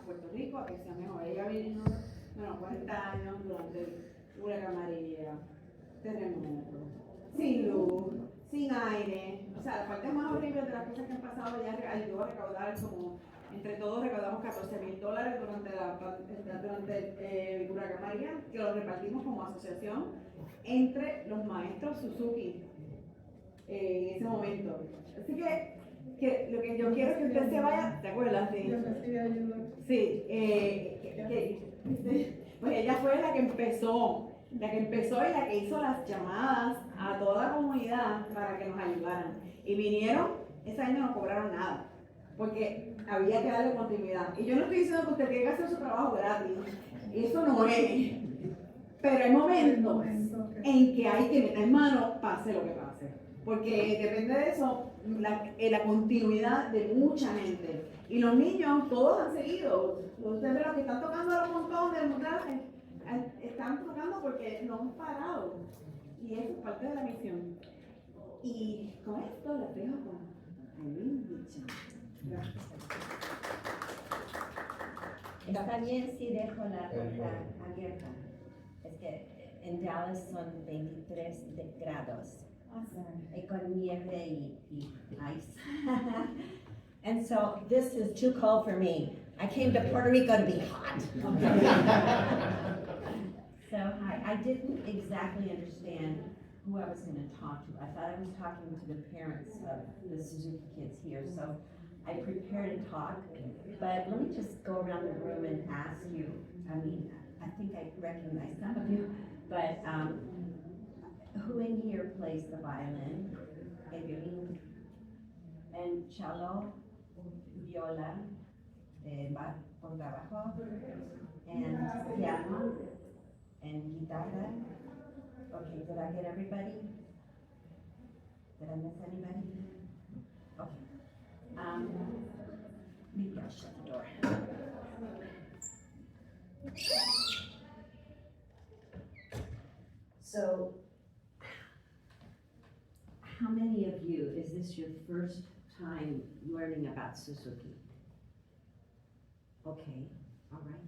Puerto Rico a que sea mejor. Ella vino, 40 años durante el huracán María, terremoto, sin luz, sin aire. O sea, la parte más horrible de las cosas que han pasado, ella ayudó a recaudar como, entre todos recaudamos $14,000 durante el huracán María, que lo repartimos como asociación entre los maestros Suzuki en ese momento. Así que lo que yo quiero es que usted se vaya, ¿te acuerdas? Sí. Yo recibí ayuda. Sí, pues ella fue la que empezó y la que hizo las llamadas a toda la comunidad para que nos ayudaran. Y vinieron, ese año no cobraron nada, porque había que darle continuidad. Y yo no estoy diciendo que usted tiene que hacer su trabajo gratis, eso no es. Pero hay momentos en que hay que meter mano, pase lo que pase. Porque depende de eso, la continuidad de mucha gente. Y los niños, todos han seguido. Ustedes ven los que están tocando a los montones del montaje, están tocando porque no han parado. Y eso es parte de la misión. Y con esto les dejo con Irene. Gracias. Está bien si dejo la puerta abierta. Es que en Dallas son 23 grados. Y con nieve y ice. And so this is too cold for me. I came to Puerto Rico to be hot. So I didn't exactly understand who I was going to talk to. I thought I was talking to the parents of the Suzuki kids here. So I prepared a talk, but let me just go around the room and ask you. I mean, I think I recognize some of you, but who in here plays the violin? Evelyn and cello, viola, contrabajo, and piano, and guitarra. Okay, did I get everybody? Did I miss anybody? Okay. Maybe I'll shut the door. So, how many of you, is this your first time learning about Suzuki? Okay, all right.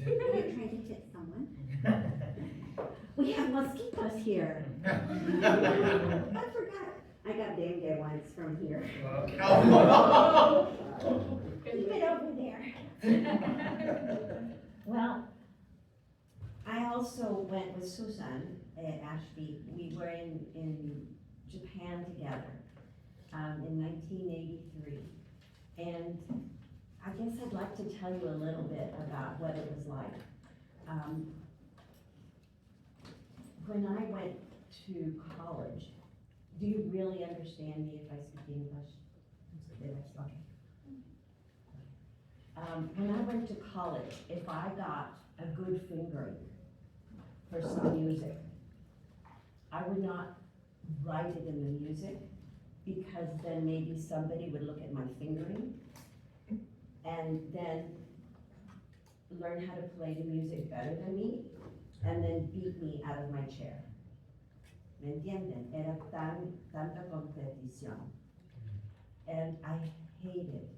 Are you trying to hit someone? We have mosquitoes here. I forgot. I got dengue once from here. Keep it over there. Well, I also went with Susan Ashby. We were in Japan together in 1983. And I guess I'd like to tell you a little bit about what it was like. When I went to college, do you really understand me if I speak English? Okay. When I went to college, if I got a good fingering for some music, I would not write it in the music, because then maybe somebody would look at my fingering and then learn how to play the music better than me, and then beat me out of my chair. ¿Me entienden? Era tanta competición. And I hated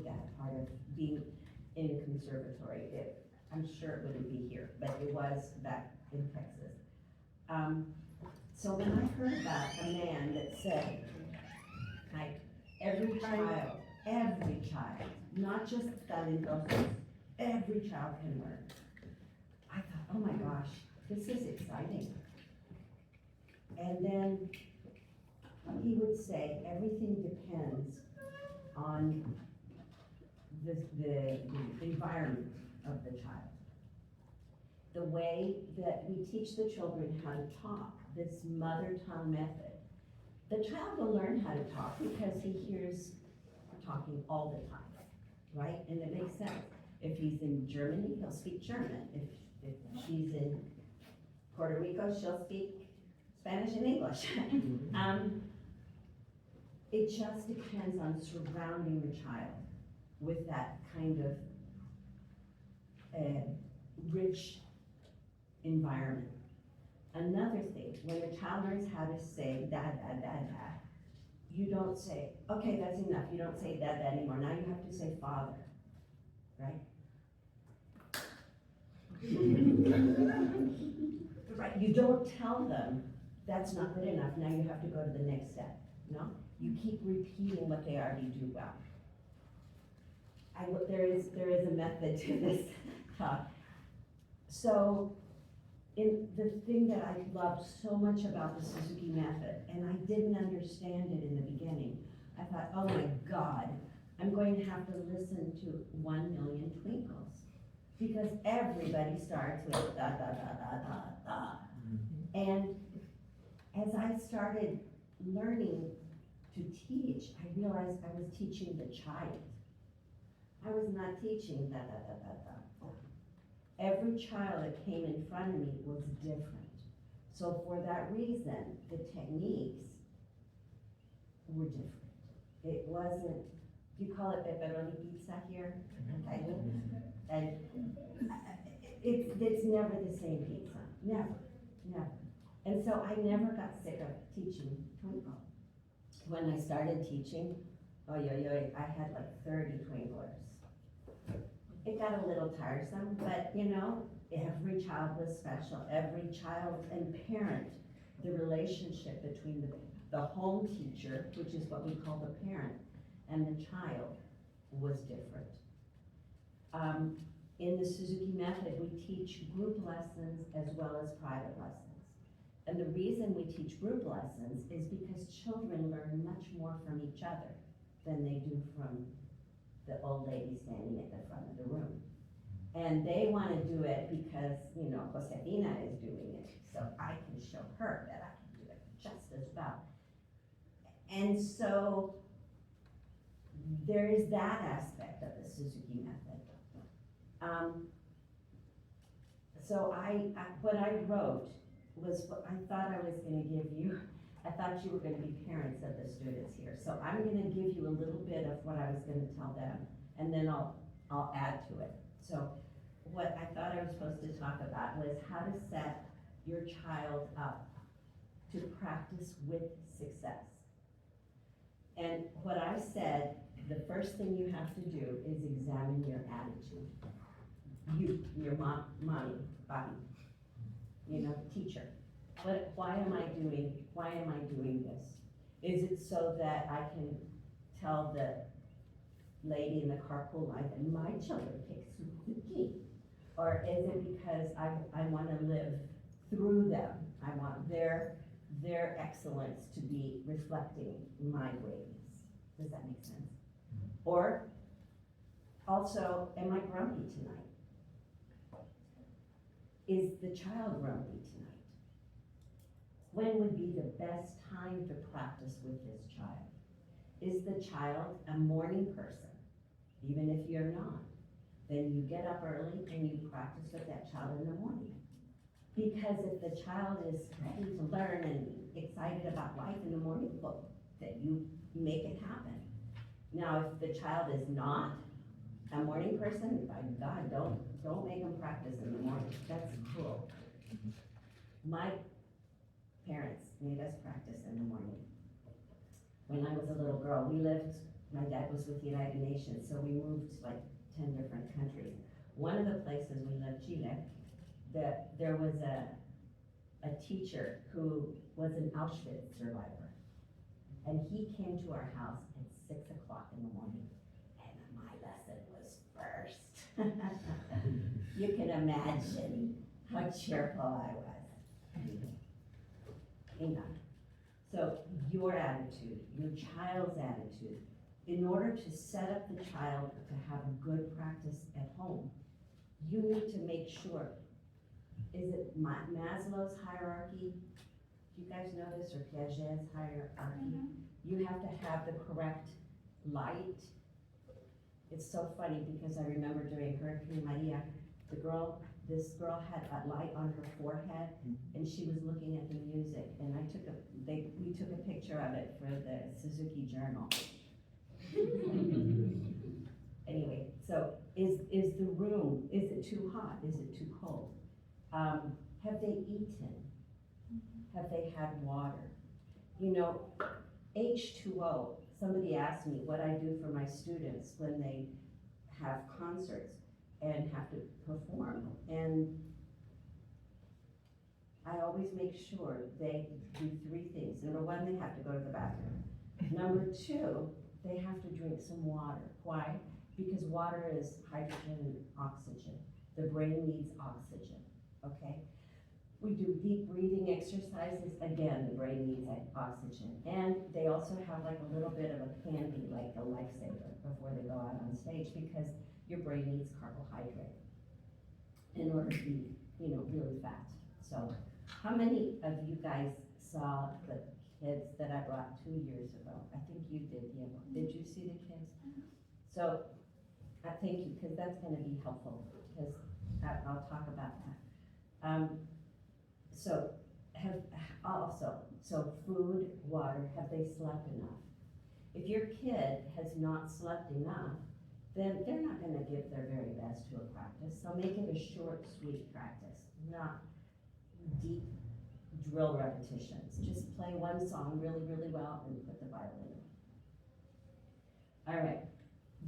that part of being in a conservatory. I'm sure it wouldn't be here, but it was back in Texas. So when I heard about a man that said, like, every child, not just talentosos, every child can learn, I thought, oh my gosh, this is exciting. And then he would say, everything depends on the environment of the child. The way that we teach the children how to talk, this mother tongue method, the child will learn how to talk because he hears talking all the time, right? And it makes sense. If he's in Germany, he'll speak German. If she's in Puerto Rico, she'll speak Spanish and English. It just depends on surrounding the child with that kind of rich environment. Another thing, when a child learns how to say da, da, da, da, you don't say, okay, that's enough. You don't say da, da anymore. Now you have to say father. right? Right, you don't tell them, that's not good enough, now you have to go to the next step, no? You keep repeating what they already do well. There is a method to this talk. So, the thing that I loved so much about the Suzuki method, and I didn't understand it in the beginning, I thought, oh my God, I'm going to have to listen to 1 million twinkles. Because everybody starts with da, da, da, da, da, da. And as I started learning to teach, I realized I was teaching the child. I was not teaching da, da, da, da, da. Every child that came in front of me was different. So for that reason, the techniques were different. It wasn't, do you call it pepperoni pizza here? Okay. And it's never the same pizza, never. And so I never got sick of teaching twinkle. When I started teaching, I had like 30 twinklers. It got a little tiresome, but you know, every child was special. Every child and parent, the relationship between the home teacher, which is what we call the parent, and the child was different. In the Suzuki method, we teach group lessons as well as private lessons. And the reason we teach group lessons is because children learn much more from each other than they do from the old lady standing at the front of the room. And they want to do it because, you know, Josefina is doing it, so I can show her that I can do it just as well. And so there is that aspect of the Suzuki method. So what I wrote was what I thought I was going to give you. I thought you were going to be parents of the students here. So I'm going to give you a little bit of what I was going to tell them, and then I'll add to it. So what I thought I was supposed to talk about was how to set your child up to practice with success. And what I said, the first thing you have to do is examine your attitude. Your mommy, Bobby, you know, teacher. Why am I doing this? Is it so that I can tell the lady in the carpool line that my children pick Suzuki? Or is it because I want to live through them? I want their excellence to be reflecting my ways. Does that make sense? Or also, am I grumpy tonight? Is the child grumpy tonight? When would be the best time to practice with this child? Is the child a morning person? Even if you're not, then you get up early and you practice with that child in the morning. Because if the child is ready to learn and excited about life in the morning, well, then you make it happen. Now, if the child is not a morning person, by God, don't make them practice in the morning. That's cruel. My parents made us practice in the morning. When I was a little girl, my dad was with the United Nations, so we moved like 10 different countries. One of the places we lived, Chile, there was a teacher who was an Auschwitz survivor. And he came to our house at 6 o'clock in the morning, and my lesson was first. You can imagine how cheerful I was. So your attitude, your child's attitude, in order to set up the child to have a good practice at home, you need to make sure, is it Maslow's hierarchy? Do you guys know this, or Piaget's hierarchy? Mm-hmm. You have to have the correct light. It's so funny because I remember during Hurricane Maria, this girl had a light on her forehead, and she was looking at the music, and we took a picture of it for the Suzuki Journal. Anyway, so is the room, is it too hot? Is it too cold? Have they eaten? Have they had water? You know, H2O, somebody asked me what I do for my students when they have concerts and have to perform. And I always make sure they do 3 things. Number 1, they have to go to the bathroom. Number 2, they have to drink some water. Why? Because water is hydrogen and oxygen. The brain needs oxygen, okay? We do deep breathing exercises. Again, the brain needs oxygen. And they also have like a little bit of a candy, like a lifesaver before they go out on stage, because your brain needs carbohydrate in order to be, really fast. So how many of you guys saw the kids that I brought 2 years ago? I think you did, yeah. Did you see the kids? So I thank you, because that's gonna be helpful, because I'll talk about that. So food, water, have they slept enough? If your kid has not slept enough, then they're not gonna give their very best to a practice. So make it a short, sweet practice, not deep drill repetitions. Just play one song really, really well and put the violin in. All right,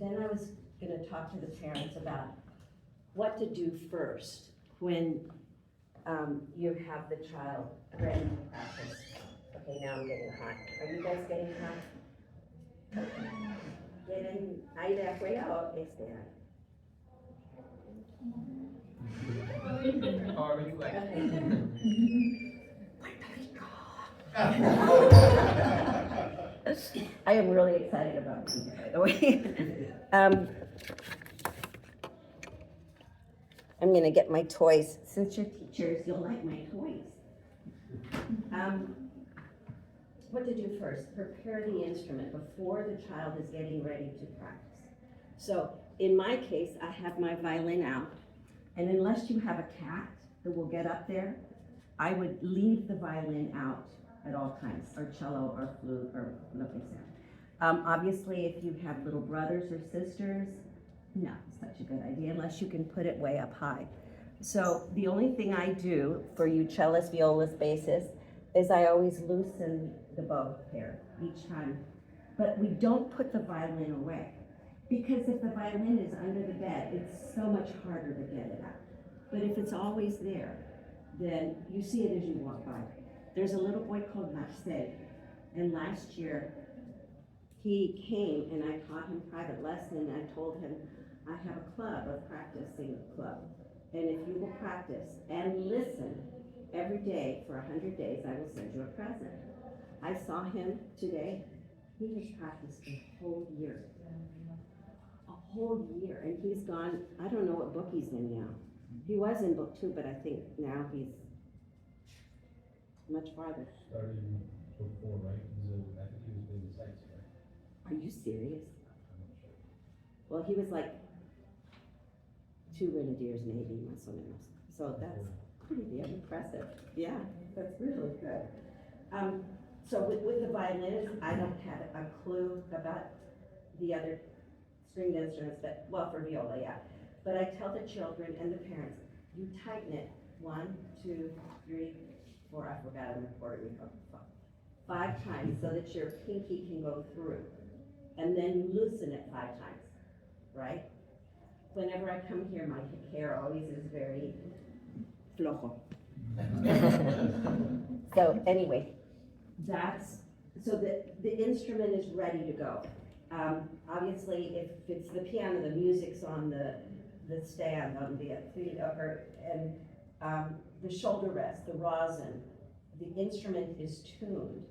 then I was gonna talk to the parents about what to do first when you have the child ready to practice. Okay, now I'm getting hot. Are you guys getting hot? Okay. Getting, ahí de afuera o este año? However you like. I am really excited about you, by the way. I'm gonna get my toys. Since you're teachers, you'll like my toys. What to do first? Prepare the instrument before the child is getting ready to practice. So in my case, I have my violin out, and unless you have a cat that will get up there, I would leave the violin out at all times, or cello, or flute, or lo que sea. Obviously, if you have little brothers or sisters, no, it's such a good idea, unless you can put it way up high. So the only thing I do for you cellists, violas, basses, is I always loosen the bow pair each time. But we don't put the violin away, because if the violin is under the bed, it's so much harder to get it out. But if it's always there, then you see it as you walk by. There's a little boy called Marcel, and last year he came and I taught him private lesson. I told him, I have a club, a practicing club, and if you will practice and listen every day for 100 days, I will send you a present. I saw him today. He has practiced a whole year. A whole year, and he's gone, I don't know what book he's in now. He was in book 2, but I think now he's much farther. Started in book 4, right? I think he was doing the sites, right? Are you serious? I'm not sure. Well, he was like 2 grenadiers, maybe, más o menos. So that's pretty damn impressive. Yeah, that's really good. So with the violins, I don't have a clue about the other stringed instruments, but, well, for viola, yeah. But I tell the children and the parents, you tighten it 1, 2, 3, 4, I forgot in Puerto Rico, 5 times so that your pinky can go through. And then you loosen it 5 times, right? Whenever I come here, my hair always is very flojo. So anyway, so the instrument is ready to go. Obviously, if it's the piano, the music's on the stand, on the feet, and the shoulder rest, the rosin, the instrument is tuned.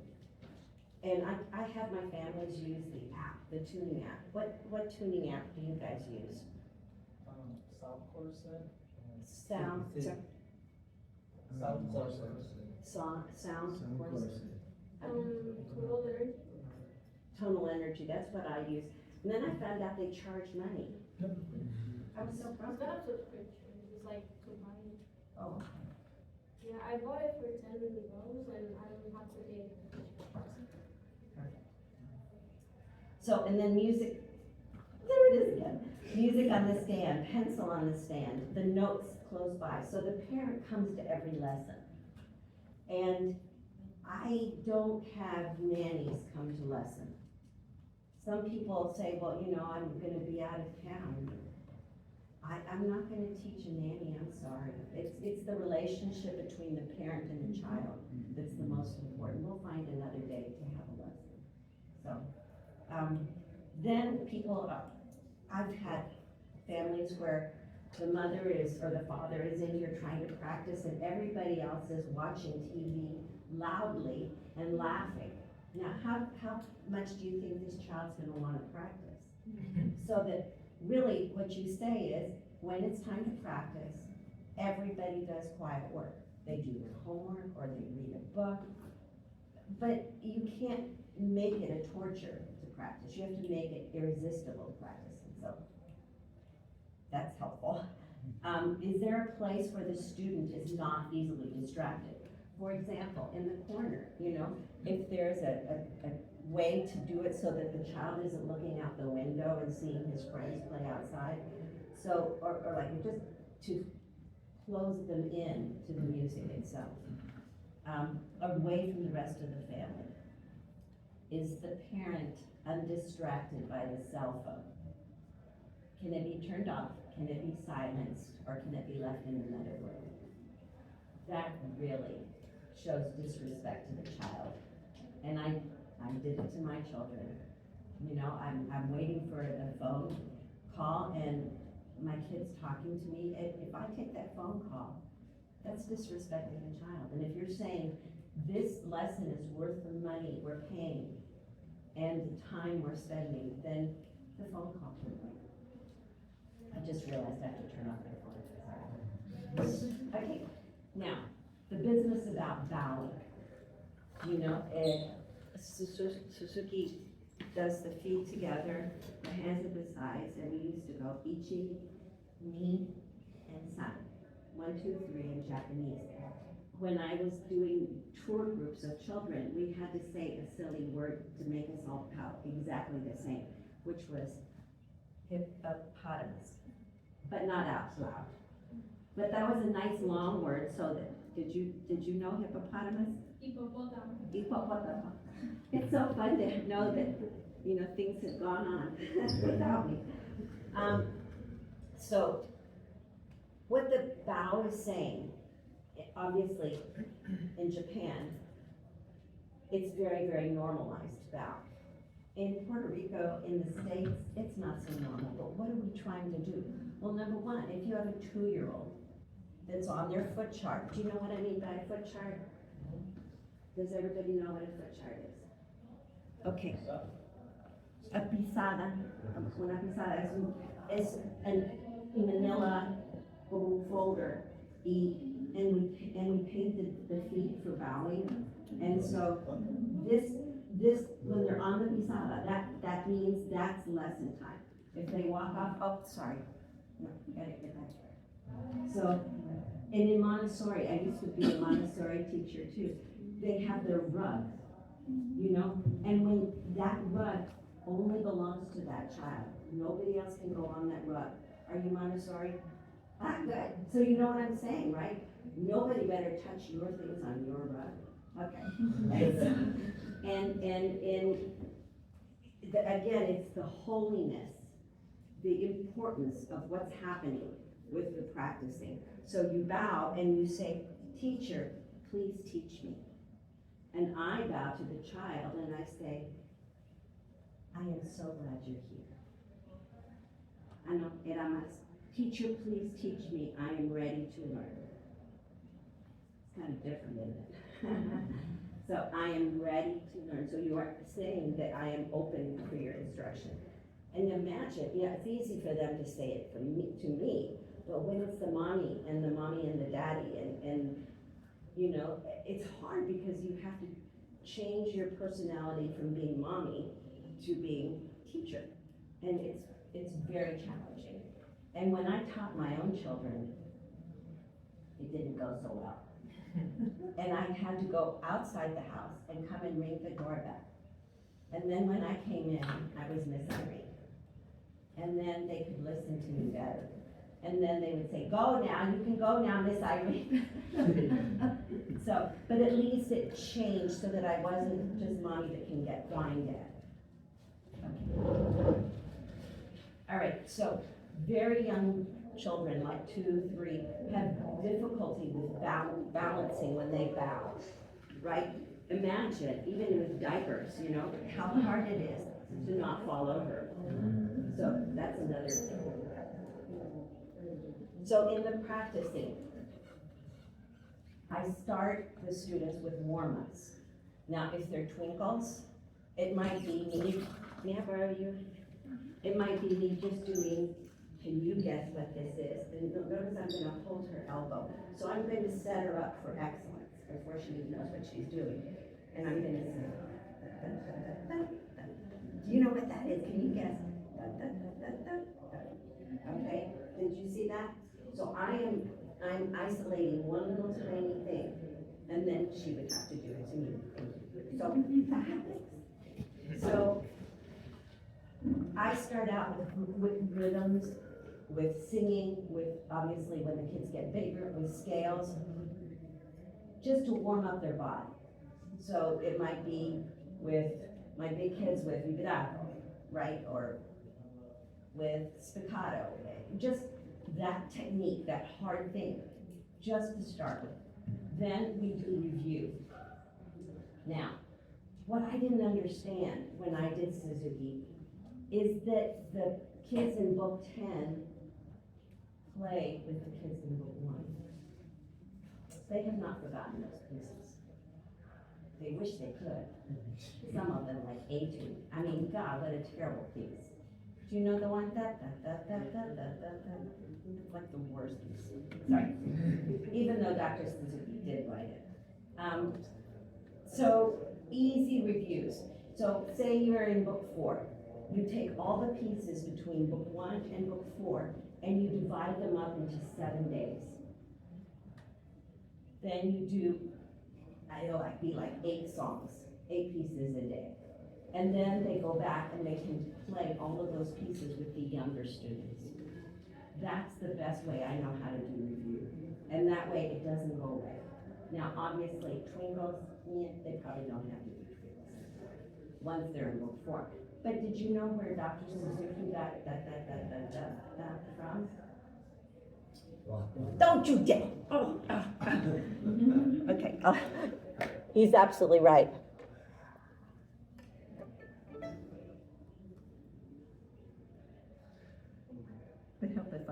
And I have my families use the app, the tuning app. What tuning app do you guys use? Sound Corset. Sound Corset. Total energy. Tonal Energy, that's what I use. And then I found out they charge money. I was so It's proud. not a subscription, it's like to buy it. Oh, Yeah, I bought it for 10 euros and I don't have to pay it. so, and then music, there it is again. Music on the stand, pencil on the stand, the notes close by. So the parent comes to every lesson. And I don't have nannies come to lesson. Some people say, well, I'm gonna be out of town. teach a nanny, I'm sorry. It's the relationship between the parent and the child that's the most important. We'll find another day to have a lesson. So, then people, I've had families where the mother is, or the father is in here trying to practice and everybody else is watching TV loudly and laughing. Now, how much do you think this child's gonna wanna practice? So that really what you say is, when it's time to practice, everybody does quiet work. They do their homework or they read a book, but you can't make it a torture to practice. You have to make it irresistible to practice, and so that's helpful. Is there a place where the student is not easily distracted? For example, in the corner, if there's a way to do it so that the child isn't looking out the window and seeing his friends play outside. So, or like just to close them in to the music itself, away from the rest of the family. Is the parent undistracted by the cell phone? Can it be turned off? Can it be silenced? Or can it be left in another room? That really shows disrespect to the child. And I did it to my children. I'm waiting for a phone call and my kid's talking to me. If I take that phone call, that's disrespecting a child. And if you're saying this lesson is worth the money we're paying and the time we're spending, then the phone call can wait. I just realized I have to turn off my phone. Sorry. Okay, now, the business about bowing. Suzuki does the feet together, the hands at the sides, and we used to go ichi, ni, and san. 1, 2, 3 in Japanese. When I was doing tour groups of children, we had to say a silly word to make us all bow exactly the same, which was hippopotamus, but not out loud. But that was a nice long word, so that, did you know hippopotamus? Hippopotamus. It's so fun to know that, things have gone on without me. So, what the bow is saying, obviously, in Japan, it's very, very normalized bow. In Puerto Rico, in the States, it's not so normal, but what are we trying to do? Well, number one, if you have a 2-year-old that's on their foot chart, do you know what I mean by a foot chart? Does everybody know what a foot chart is? Okay. A pisada, una pisada es a manila folder, and we painted the feet for bowing, and so this when they're on the pisada, that means that's lesson time. If they walk off, sorry, no, gotta get back here. So, and in Montessori, I used to be a Montessori teacher too. They have their rug, and when that rug only belongs to that child, nobody else can go on that rug. Are you Montessori? Ah, good. So you know what I'm saying, right? Nobody better touch your things on your rug. Okay. Again, it's the holiness, the importance of what's happening with the practicing. So you bow and you say, teacher, please teach me. And I bow to the child and I say, I am so glad you're here. Ano, era más. Teacher, please teach me. I am ready to learn. It's kind of different, isn't it? So I am ready to learn. So you are saying that I am open for your instruction. And imagine, it's easy for them to say it to me, but when it's the mommy and the daddy and it's hard because you have to change your personality from being mommy to being teacher. And it's very challenging. And when I taught my own children, it didn't go so well. And I had to go outside the house and come and ring the doorbell. And then when I came in, I was Miss Irene. And then they could listen to me better. And then they would say, go now, you can go now, Miss Irene. So, but at least it changed so that I wasn't just mommy that can get whined at. Okay. All right, so very young children, like 2, 3, have difficulty with balancing when they bow, right? Imagine, even with diapers, you know, how hard it is to not fall over. So that's another thing. So in the practicing, I start the students with warm-ups. Now, if they're twinkles, it might be me, may I borrow you? It might be me just doing, can you guess what this is? And notice I'm gonna hold her elbow. So I'm going to set her up for excellence before she even knows what she's doing. And I'm gonna say, da, da, da, da, da, da. Do you know what that is? Can you guess? Da, da, da, da, da, da. Okay, did you see that? So I'm isolating one little tiny thing, and then she would have to do it to me. So that happens. So I start out with rhythms, with singing, with obviously when the kids get bigger, with scales, just to warm up their body. So it might be with my big kids with vibrato, right? Or with spiccato, just that technique, that hard thing, just to start with. Then we do review. Now, what I didn't understand when I did Suzuki is that the kids in book 10 play with the kids in book 1. They have not forgotten those pieces. They wish they could. Some of them like A2. I mean, God, what a terrible piece. Do you know the one? Da, da, da, da, da, da, da, da. Like the worst piece. Sorry. Even though Dr. Suzuki did write it. So, easy reviews. So, say you're in book 4. You take all the pieces between book 1 and book 4, and you divide them up into 7 days. Then you do, it'll be like 8 songs, 8 pieces a day. And then they go back and they can play all of those pieces with the younger students. That's the best way I know how to do review. And that way it doesn't go away. Now, obviously, twinkles, they probably don't have to do twinkles once they're in book 4. But did you know where Dr. Suzuki got that from? Don't you dare! Okay, he's absolutely right. Would help if I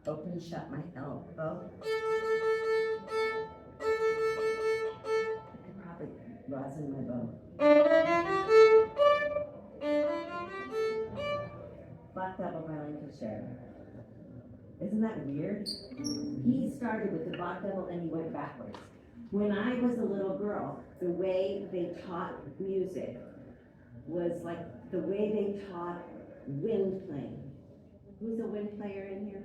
open and shut my elbow. I could probably rosin my bow. Black double relinquisher. Isn't that weird? He started with the black double and he went backwards. When I was a little girl, the way they taught music was like the way they taught wind playing. Who's a wind player in here?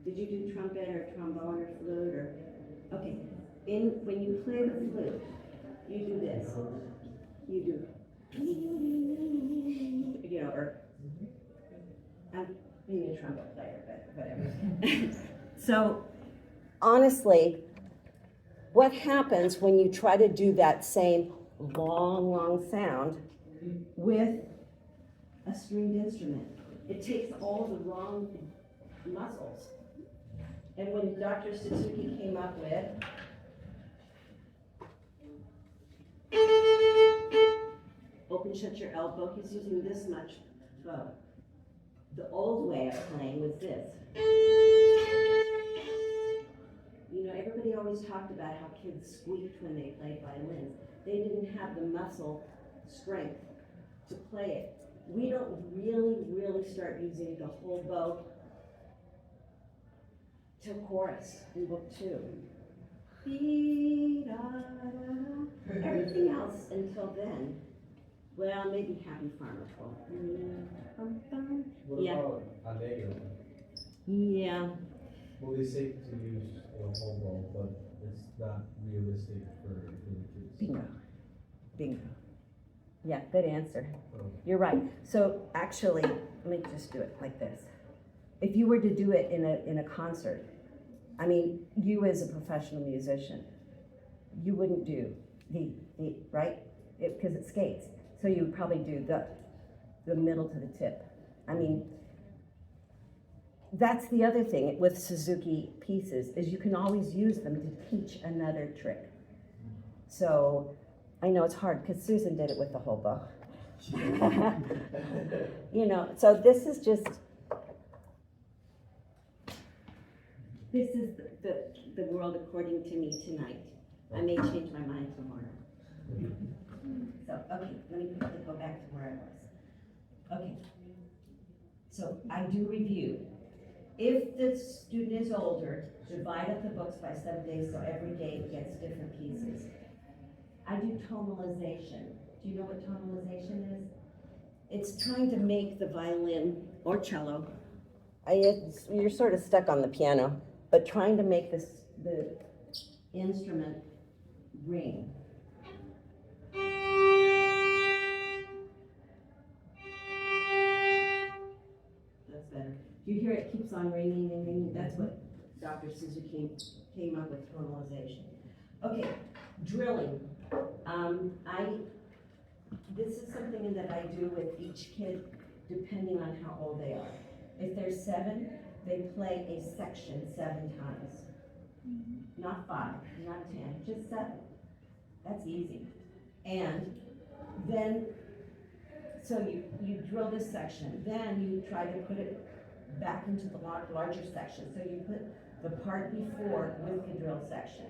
Did you do trumpet or trombone or flute or? Okay, when you play the flute, you do this. You do, you know, or I'm being a trumpet player, but whatever. So, honestly, what happens when you try to do that same long sound with a stringed instrument? It takes all the wrong muscles. And when Dr. Suzuki came up with open, shut your elbow, he's using this much bow. The old way of playing was this. You know, everybody always talked about how kids squeaked when they played violins. They didn't have the muscle strength to play it. We don't really start using the whole bow till chorus in book 2. Everything else until then, well, maybe Happy Farmer Folk. What Yeah. about Allegro? Yeah. Well, they say to use a whole bow, but it's not realistic for the kids. Bingo. Yeah, good answer. Oh. You're right. So actually, let me just do it like this. If you were to do it in a concert, I mean, you as a professional musician, you wouldn't do the right? Because it skates. So you would probably do the middle to the tip. I mean, that's the other thing with Suzuki pieces, is you can always use them to teach another trick. So, I know it's hard, because Susan did it with the whole book. You know, so this is just, this is the world according to me tonight. I may change my mind tomorrow. So, okay, let me quickly go back to where I was. Okay, so I do review. If the student is older, divide up the books by 7 days, so every day gets different pieces. I do tonalization. Do you know what tonalization is? It's trying to make the violin or cello, you're sort of stuck on the piano, but trying to make the instrument ring. That's better. You hear it keeps on ringing and ringing. That's what Dr. Suzuki came up with, tonalization. Okay, drilling. This is something that I do with each kid depending on how old they are. If they're 7, they play a section 7 times. Not 5, not 10, just 7. That's easy. And then, so you drill this section, then you try to put it back into the larger section. So you put the part before with the drill section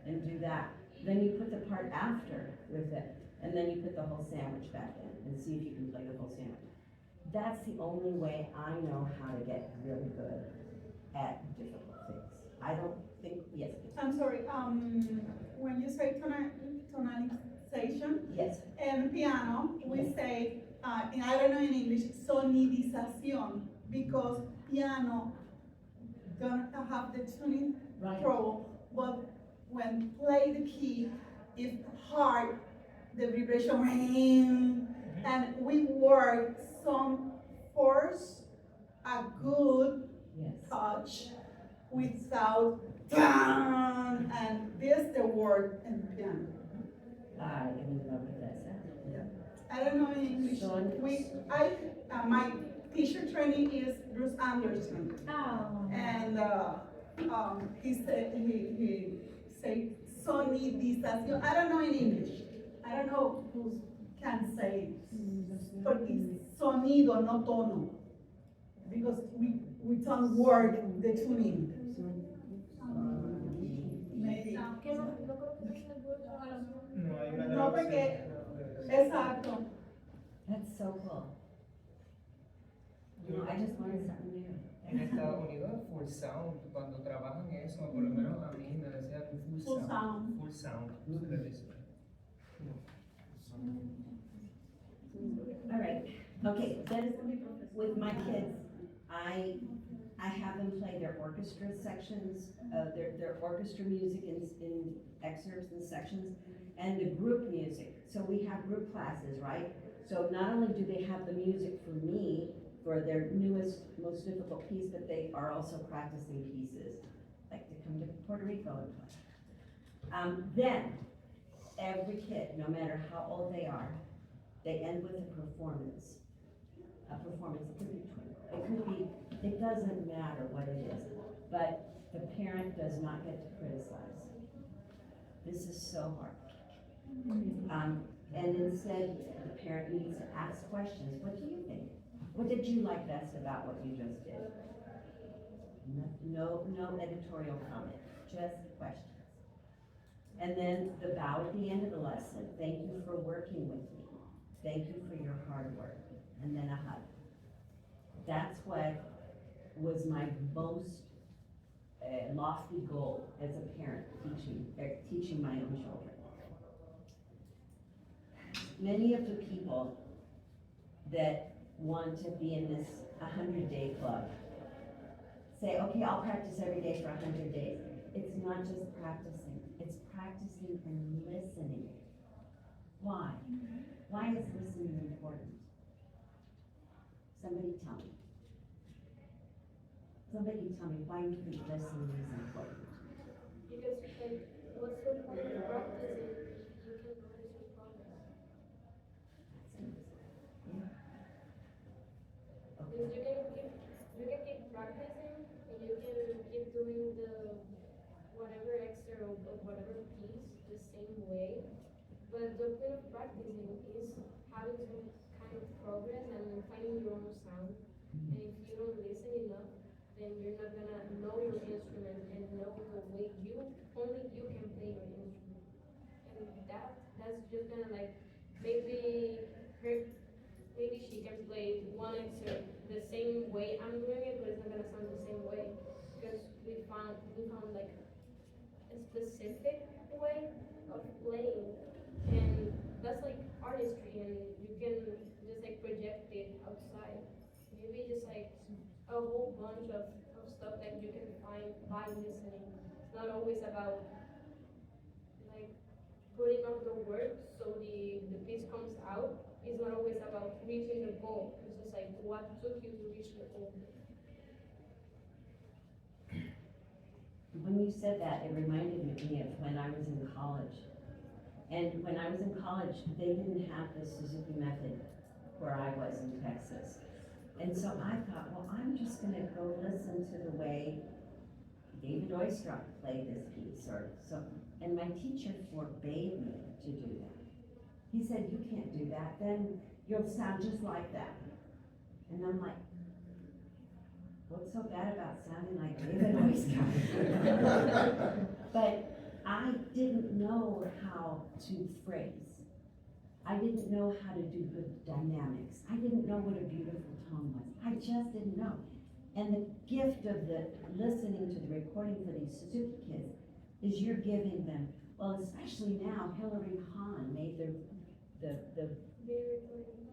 and do that. Then you put the part after with it, and then you put the whole sandwich back in and see if you can play the whole sandwich. That's the only way I know how to get really good at difficult things. I don't think, yes. I'm sorry, when you say tonalization, Yes. and piano, we say, and I don't know in English, sonidización, because piano don't have the tuning Right. trouble, but when play the key, it's hard, the vibration, and we work some force, a good Yes. touch without dun, and this the word in piano. I am in love with that sound. I don't know in English. My teacher training is Bruce Anderson, Oh. and he said he say sonidización. I don't know in English. I don't know who can say it, but it's sonido, no tono, because we don't work the tuning. Maybe. Que no creo que sea bueno. No hay manera No, de porque, hacer- exacto. That's so cool. You know, I just learned something new. En Estados Unidos, full sound, cuando trabajan eso, por lo menos a mí me decían full Full sound. sound. Full sound, se le dice. All right, okay, then with my kids, I have them play their orchestra sections, their orchestra music in excerpts and sections, and the group music. So we have group classes, right? So not only do they have the music for me, for their newest, most difficult piece, but they are also practicing pieces, like to come to Puerto Rico and play. Then, every kid, no matter how old they are, they end with a performance. A performance, it could be twinkle, it could be, it doesn't matter what it is, but the parent does not get to criticize. This is so hard. And instead, the parent needs to ask questions. What do you think? What did you like best about what you just did? No editorial comment, just questions. And then the bow at the end of the lesson. Thank you for working with me. Thank you for your hard work. And then a hug. That's what was my most lofty goal as a parent, teaching my own children. Many of the people that want to be in this 100-day club say, okay, I'll practice every day for 100 days. It's not just practicing, it's practicing and listening. Why? Why is listening important? Somebody tell me. Somebody tell me why you think listening is important. Because like, what's the point of practicing if you can't notice your progress? Yeah. If practicing, and you can keep doing the whatever extra of whatever piece the same way. But the point of practicing is having some kind of progress and finding your own sound. And if you don't listen enough, then you're not gonna know your instrument and know the way only you can play your instrument. And that's just gonna like maybe she can play one excerpt the same way I'm doing it, but it's not gonna sound the same way because we found like a specific way of playing, and that's like artistry, and you can just like project it outside. Maybe just like a whole bunch of stuff that you can find by listening. It's not always about like putting out the work so the piece comes out. It's not always about reaching the goal. It's just like what took you to reach the goal. When you said that, it reminded me of when I was in college. And when I was in college, they didn't have the Suzuki method where I was in Texas. And so I thought, well, I'm just gonna go listen to the way David Oistrakh played this piece or something. And my teacher forbade me to do that. He said, you can't do that, then you'll sound just like that. And I'm like, what's so bad about sounding like David Oistrakh? But I didn't know how to phrase. I didn't know how to do good dynamics. I didn't know what a beautiful tone was. I just didn't know. And the gift of the listening to the recording for these Suzuki kids is you're giving them, well, especially now, Hillary Hahn made the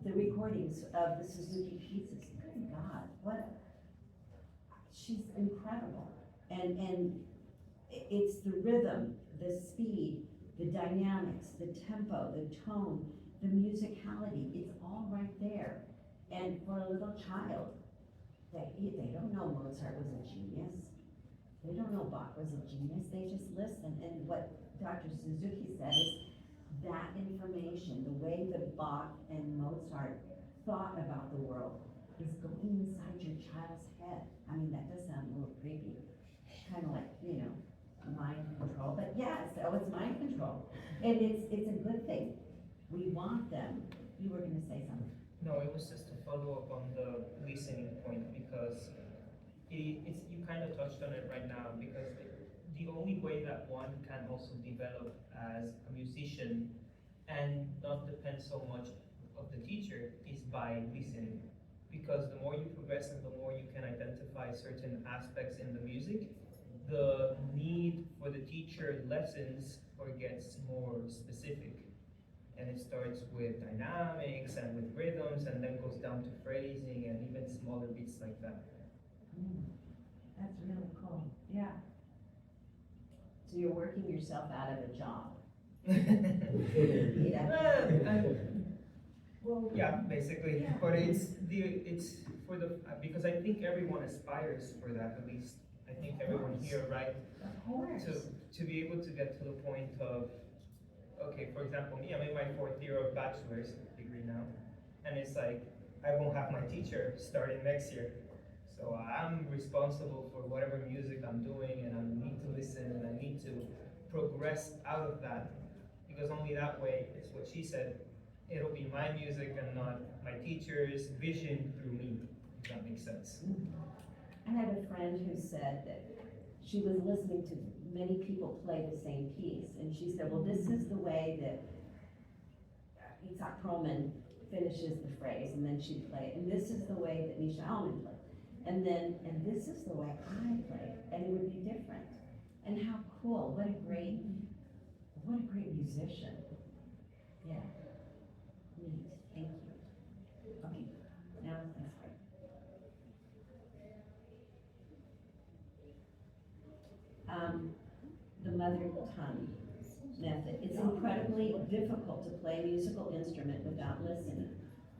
recordings of the Suzuki pieces. Good God, she's incredible. And it's the rhythm, the speed, the dynamics, the tempo, the tone, the musicality, it's all right there. And for a little child, they don't know Mozart was a genius. They don't know Bach was a genius. They just listen. And what Dr. Suzuki said is that information, the way that Bach and Mozart thought about the world, is going inside your child's head. I mean, that does sound a little creepy. Kind of like, mind control. But yeah, so it's mind control. And it's a good thing. We want them. You were going to say something. No, it was just to follow up on the listening point because you kind of touched on it right now because the only way that one can also develop as a musician and not depend so much of the teacher is by listening. Because the more you progress and the more you can identify certain aspects in the music, the need for the teacher lessens or gets more specific. And it starts with dynamics and with rhythms and then goes down to phrasing and even smaller beats like that. That's really cool. Yeah. So you're working yourself out of a job. Well, yeah, basically. Yeah. But it's for the because I think everyone aspires for that at least. I think everyone here, right? Of course. To be able to get to the point of, okay, for example, me, I'm in my 4th year of bachelor's degree now, and it's like I won't have my teacher starting next year. So I'm responsible for whatever music I'm doing, and I need to listen, and I need to progress out of that, because only that way, it's what she said, it'll be my music and not my teacher's vision through me, if that makes sense. I had a friend who said that she was listening to many people play the same piece, and she said, well, this is the way that Itzhak Perlman finishes the phrase, and then she'd play it, and this is the way that Misha Alman played. And this is the way I play, and it would be different. And how cool, what a great musician. Yeah, neat, thank you. Okay, now that's right. The mother tongue method. It's incredibly difficult to play a musical instrument without listening.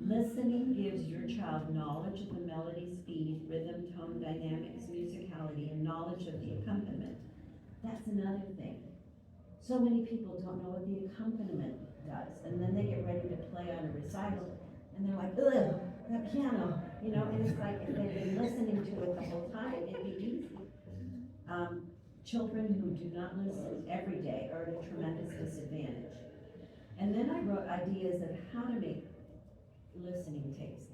Listening gives your child knowledge of the melody, speed, rhythm, tone, dynamics, musicality, and knowledge of the accompaniment. That's another thing. So many people don't know what the accompaniment does, and then they get ready to play on a recital, and they're like, ugh, that piano, and it's like if they've been listening to it the whole time. children who do not listen every day are at a tremendous disadvantage. And then I wrote ideas of how to make listening tapes.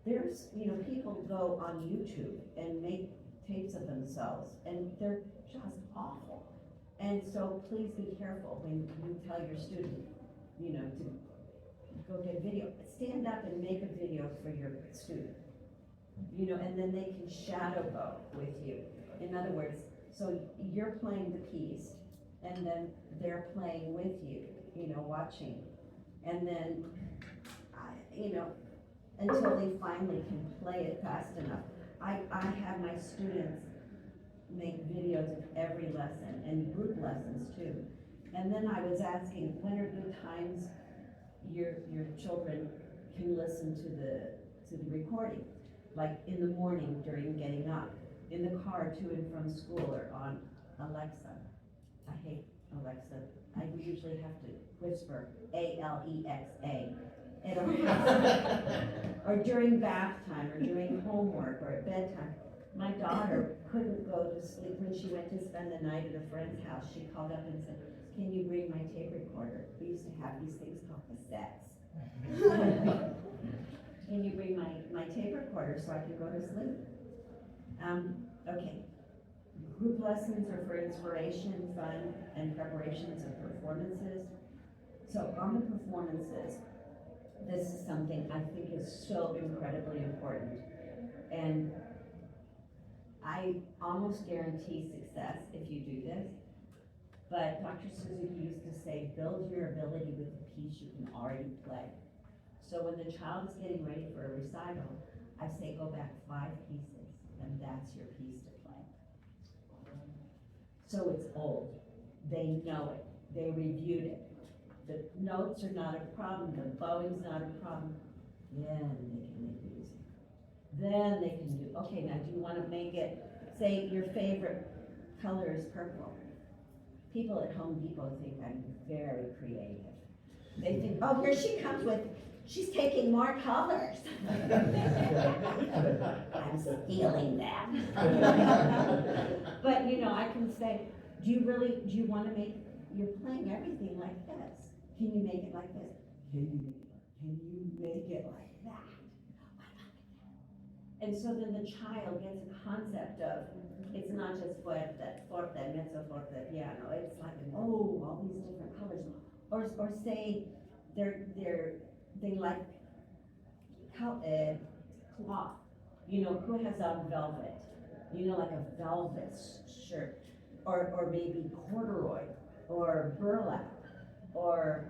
There's, people go on YouTube and make tapes of themselves, and they're just awful. And so please be careful when you tell your student, to go get a video. Stand up and make a video for your student, and then they can shadow go with you. In other words, so you're playing the piece, and then they're playing with you, watching. And then, until they finally can play it fast enough. I have my students make videos of every lesson, and group lessons too. And then I was asking, when are good times your children can listen to the recording? Like in the morning during getting up, in the car to and from school, or on Alexa. I hate Alexa. I usually have to whisper Alexa at our house. Or during bath time, or during homework, or at bedtime. My daughter couldn't go to sleep when she went to spend the night at a friend's house. She called up and said, "Can you bring my tape recorder?" We used to have these things called cassettes. "Can you bring my tape recorder so I can go to sleep?" Okay. Group lessons are for inspiration, fun, and preparations of performances. So on the performances, this is something I think is so incredibly important. And I almost guarantee success if you do this. But Dr. Suzuki used to say, build your ability with the piece you can already play. So when the child is getting ready for a recital, I say go back 5 pieces, and that's your piece to play. So it's old. They know it. They reviewed it. The notes are not a problem. The bowing's not a problem. Then they can make music. Then they can do, okay, now do you want to make it, say your favorite color is purple. People at Home Depot think I'm very creative. They think, oh, here she comes with, she's taking more colors. I'm stealing that. But I can say, do you want to make, you're playing everything like this. Can you make it like this? Can you make it like that? And so then the child gets a concept of, it's not just forte, mezzo forte, piano. It's like, oh, all these different colors. Or say they like cloth. Who has on velvet? Like a velvet shirt, or maybe corduroy, or burlap, or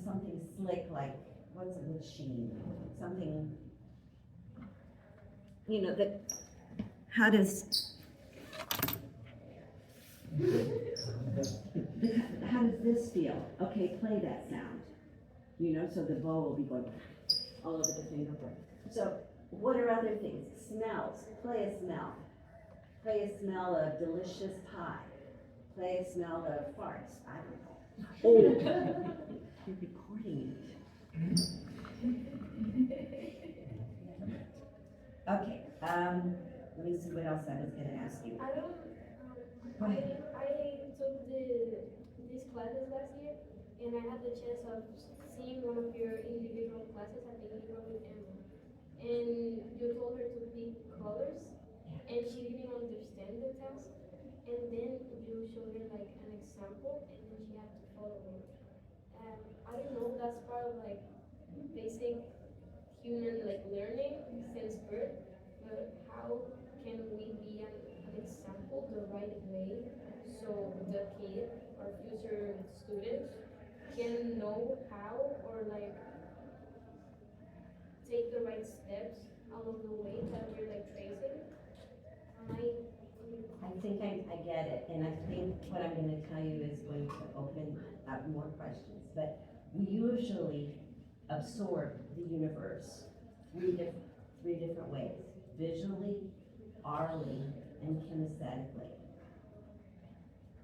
something slick like what's a good sheen? Something. That, how does this feel? Okay, play that sound. So the bow will be going all over the fingerboard. So what are other things? Smells. Play a smell. Play a smell of delicious pie. Play a smell of farts. I don't know. Oh, you're recording it. Okay, let me see what else I was gonna ask you. I took these classes last year, and I had the chance of seeing one of your individual classes. I think you were with Emma, and you told her to pick colors, and she didn't understand the task, and then you showed her like an example, and then she had to follow it. I don't know, that's part of like basic human learning since birth, but how can we be an example the right way so the kid or future students can know how or take the right steps along the way that we're tracing? I think I get it, and I think what I'm going to tell you is going to open up more questions, but we usually absorb the universe three different ways: visually, orally, and kinesthetically.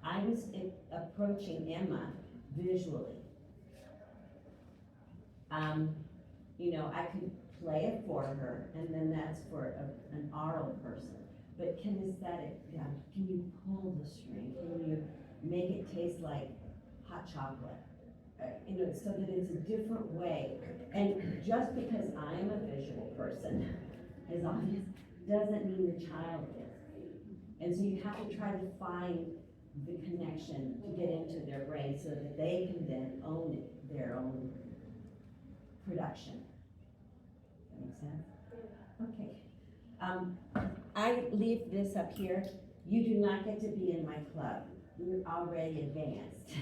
I was approaching Emma visually. I could play it for her, and then that's for an oral person. but kinesthetic, yeah, can you pull the string? Can you make it taste like hot chocolate? So that it's a different way. And just because I am a visual person, as obvious, doesn't mean the child is. And so you have to try to find the connection to get into their brain so that they can then own it, their own production. That makes sense? Okay. I leave this up here. You do not get to be in my club. You're already advanced.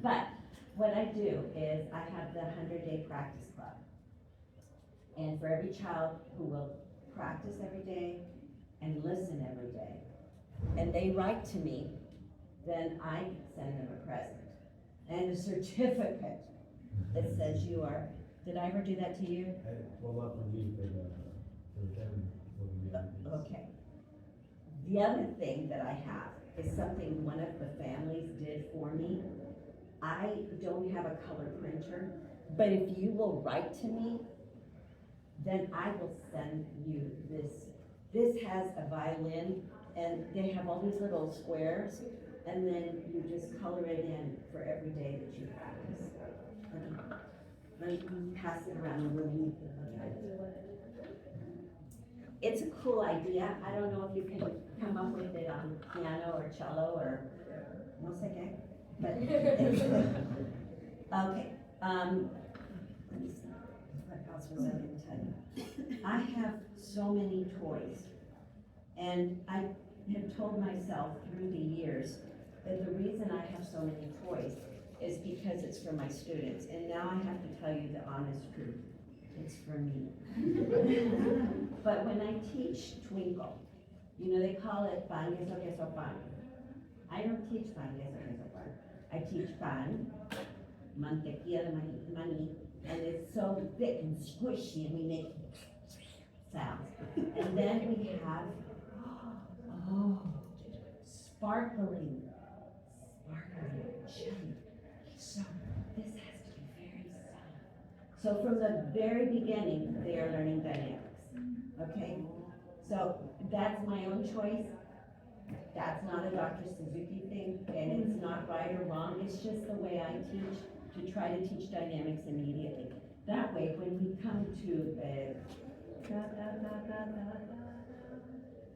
But what I do is I have the 100-day practice club. And for every child who will practice every day and listen every day, and they write to me, then I send them a present and a certificate that says you are. Did I ever do that to you? Well, not for me, for them, for the Okay. The other thing that I have is something one of the families did for me. I don't have a color printer, but if you will write to me, then I will send you this. This has a violin, and they have all these little squares, and then you just color it in for every day that you practice. Let me pass it around the room. It's a cool idea. I don't know if you can come up with it on piano or cello or no sé qué, but okay. Let me see. What else was I going to tell you? I have so many toys, and I have told myself through the years that the reason I have so many toys is because it's for my students, and now I have to tell you the honest truth. It's for me. But when I teach Twinkle, you know, they call it pan, queso, queso, pan. I don't teach pan, queso, queso, pan. I teach pan, mantequilla de maní, and it's so thick and squishy, and we make sounds. And then we have, sparkling jelly. So this has to be very subtle. So from the very beginning, they are learning dynamics, okay? So that's my own choice. That's not a Dr. Suzuki thing, and it's not right or wrong. It's just the way I teach, to try to teach dynamics immediately. That way, when we come to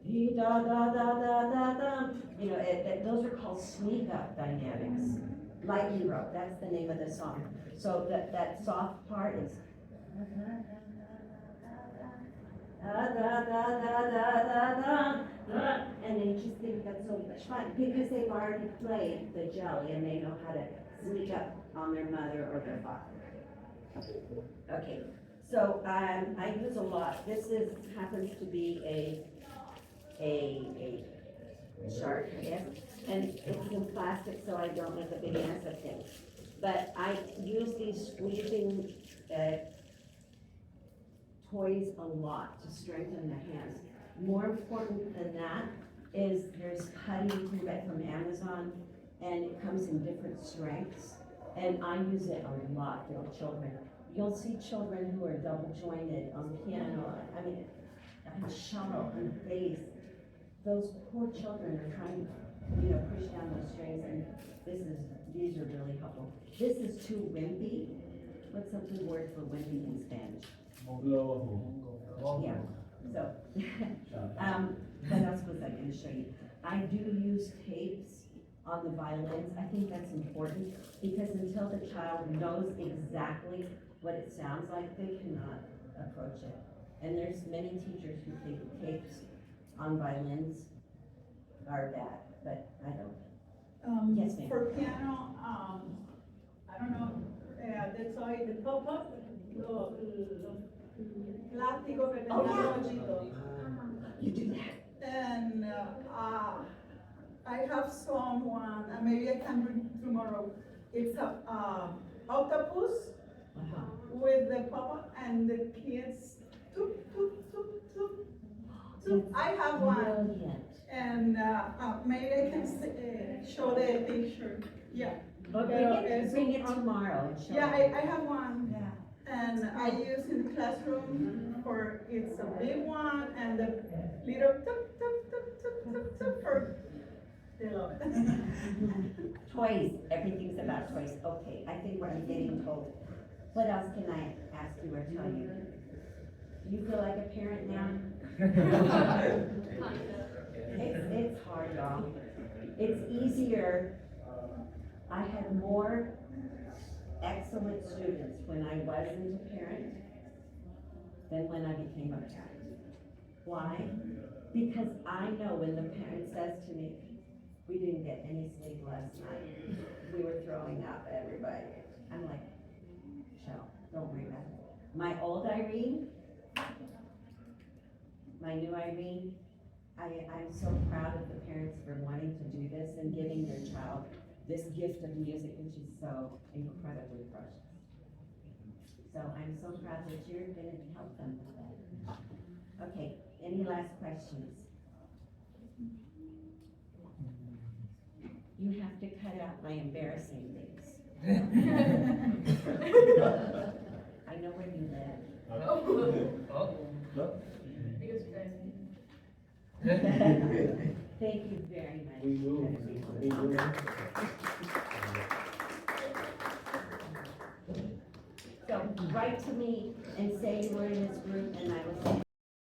you know, those are called sneak up dynamics. Lightning rope, that's the name of the song. So that soft part is and they just think that's so much fun because they've already played the jelly and they know how to sneak up on their mother or their father. Okay, so I use a lot. This happens to be a shark, I guess, and it's in plastic, so I don't make a big mess of things. But I use these squeezing toys a lot to strengthen the hands. More important than that is there's putty you can get from Amazon, and it comes in different strengths, and I use it a lot for children. You'll see children who are double jointed on piano, I mean, on cello, on bass. Those poor children are trying to, you know, push down those strings, and these are really helpful. This is too wimpy. What's the word for wimpy in Spanish? Yeah, so, what else was I gonna show you? I do use tapes on the violins. I think that's important, because until the child knows exactly what it sounds like, they cannot approach it. And there's many teachers who think tapes on violins are bad, but I don't. Yes, ma'am. For piano, I don't know, the toy, the pop-up, plástico que tenía rollito. You do that. And I have someone, and maybe I can bring tomorrow. It's a octopus with the pop-up, and the kids, toop, toop, toop, toop, toop. I have one. Brilliant. And maybe I can show the picture. Yeah. Okay, bring it tomorrow and show Yeah, it. I have one. Yeah. And I use in the classroom for, it's a big one and the little, They love it. Toys, everything's about toys. Okay, I think I'm getting told. What else can I ask you or tell you? Do you feel like a parent now? It's hard, y'all. It's easier. I had more excellent students when I wasn't a parent than when I became a parent. Why? Because I know when the parent says to me, we didn't get any sleep last night. We were throwing up everybody. I'm like, chill, don't worry about it. My old Irene, my new Irene, I'm so proud of the parents for wanting to do this and giving their child this gift of music, which is so incredibly precious. So I'm so proud that you're gonna help them with that. Okay, any last questions? You have to cut out my embarrassing things. I know where you live. Thank you very much. We will. So write to me and say you were in this group and I will say